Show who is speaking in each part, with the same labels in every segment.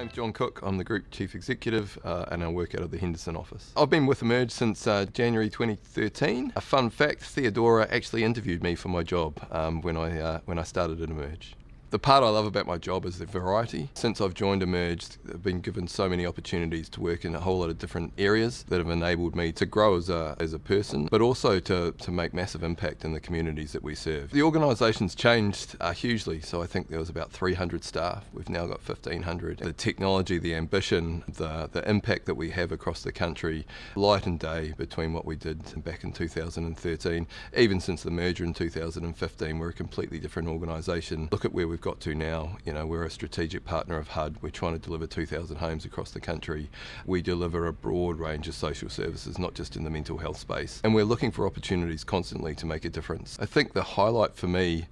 Speaker 1: name's John Cook. I'm the Group Chief Executive and I work out of the Henderson office. I've been with Emerge since January 2013. A fun fact, Theodora actually interviewed me for my job when I started at Emerge. The part I love about my job is the variety. Since I've joined Emerge, I've been given so many opportunities to work in a whole lot of different areas that have enabled me to grow as a person, but also to make massive impact in the communities that we serve. The organisation's changed hugely, so I think there was about 300 staff. We've now got 1,500. The technology, the ambition, the impact that we have across the country, light and day between what we did back in 2013, even since the merger in 2015, we're a completely different organisation. Look at where we've got to now. You know, we're a strategic partner of HUD. We're trying to deliver 2,000 homes across the country. We deliver a broad range of social services, not just in the mental health space. And we're looking for opportunities constantly to make a difference. I think the highlight for me,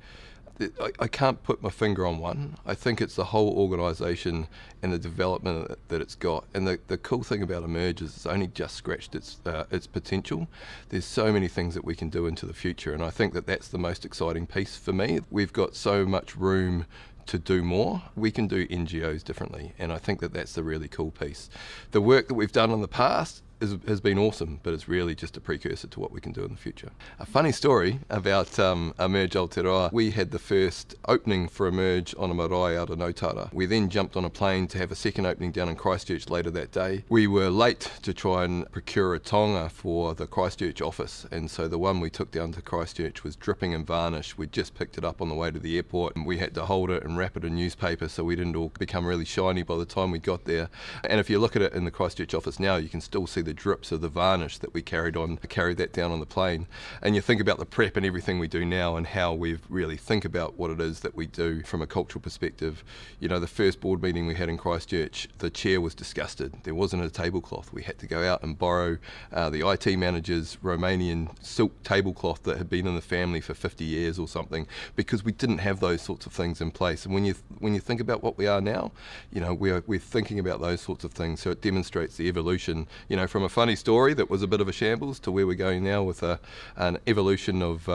Speaker 1: I can't put my finger on one. I think it's the whole organisation and the development that it's got. And the cool thing about Emerge is it's only just scratched its potential. There's so many things that we can do into the future, and I think that that's the most exciting piece for me. We've got so much room to do more. We can do NGOs differently, and I think that that's the really cool piece. The work that we've done in the past has been awesome, but it's really just a precursor to what we can do in the future. A funny story about Emerge Aotearoa. We had the first opening for Emerge on a marae out of Puta. We then jumped on a plane to have a second opening down in Christchurch later that day. We were late to try and procure a tonga for the Christchurch office, and so the one we took down to Christchurch was dripping in varnish. We'd just picked it up on the way to the airport, and we had to hold it and wrap it in newspaper so we didn't all become really shiny by the time we got there. And if you look at it in the Christchurch office now, you can still see the drips of the varnish that we carried that down on the plane. And you think about the prep and everything we do now and how we really think about what it is that we do from a cultural perspective. You know, the first board meeting we had in Christchurch, the chair was disgusted. There wasn't a tablecloth. We had to go out and borrow the IT manager's Romanian silk tablecloth that had been in the family for 50 years or something, because we didn't have those sorts of things in place. And when you think about what we are now, you know, we're thinking about those sorts of things. So it demonstrates the evolution, you know, from a funny story that was a bit of a shambles to where we're going now with an evolution of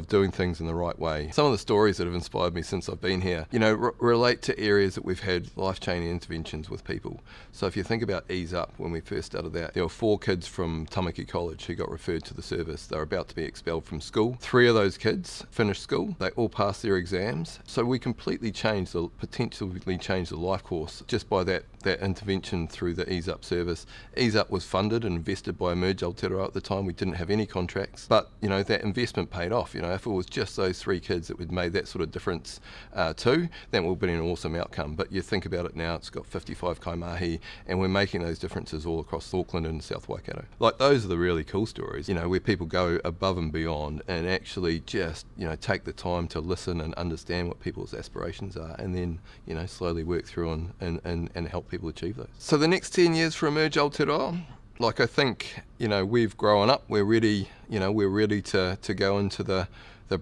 Speaker 1: doing things in the right way. Some of the stories that have inspired me since I've been here, you know, relate to areas that we've had life-changing interventions with people. So if you think about Ease Up, when we first started that, there were 4 kids from Tamaki College who got referred to the service. They were about to be expelled from school. 3 of those kids finished school. They all passed their exams. So we potentially changed the life course just by that intervention through the Ease Up service. Ease Up was funded and invested by Emerge Aotearoa at the time. We didn't have any contracts, but you know, that investment paid off. You know, if it was just those 3 kids that we'd made that sort of difference to, that would have been an awesome outcome. But you think about it now, it's got 55 kaimahi, and we're making those differences all across Auckland and South Waikato. Like, those are the really cool stories, you know, where people go above and beyond and actually just, you know, take the time to listen and understand what people's aspirations are, and then, you know, slowly work through and help people achieve those. So the next 10 years for Emerge Aotearoa, like, I think, you know, we've grown up, we're ready to go into the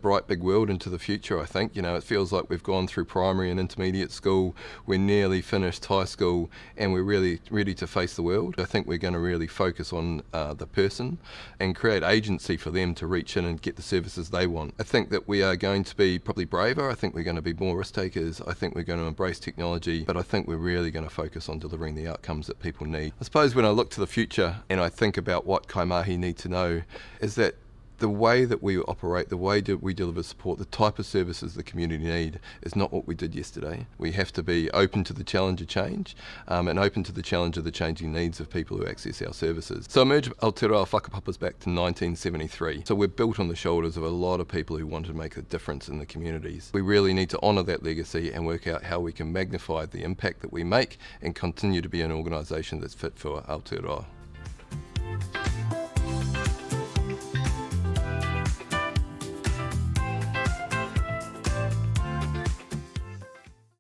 Speaker 1: bright big world, into the future. I think, you know, it feels like we've gone through primary and intermediate school, we're nearly finished high school, and we're really ready to face the world. I think we're going to really focus on the person and create agency for them to reach in and get the services they want. I think that we are going to be probably braver. I think we're going to be more risk takers. I think we're going to embrace technology, but I think we're really going to focus on delivering the outcomes that people need. I suppose when I look to the future and I think about what kaimahi need to know, is that the way that we operate, the way that we deliver support, the type of services the community need is not what we did yesterday. We have to be open to the challenge of change and open to the challenge of the changing needs of people who access our services. So Emerge Aotearoa whakapapa's back to 1973. So we're built on the shoulders of a lot of people who want to make a difference in the communities. We really need to honour that legacy and work out how we can magnify the impact that we make and continue to be an organisation that's fit for Aotearoa.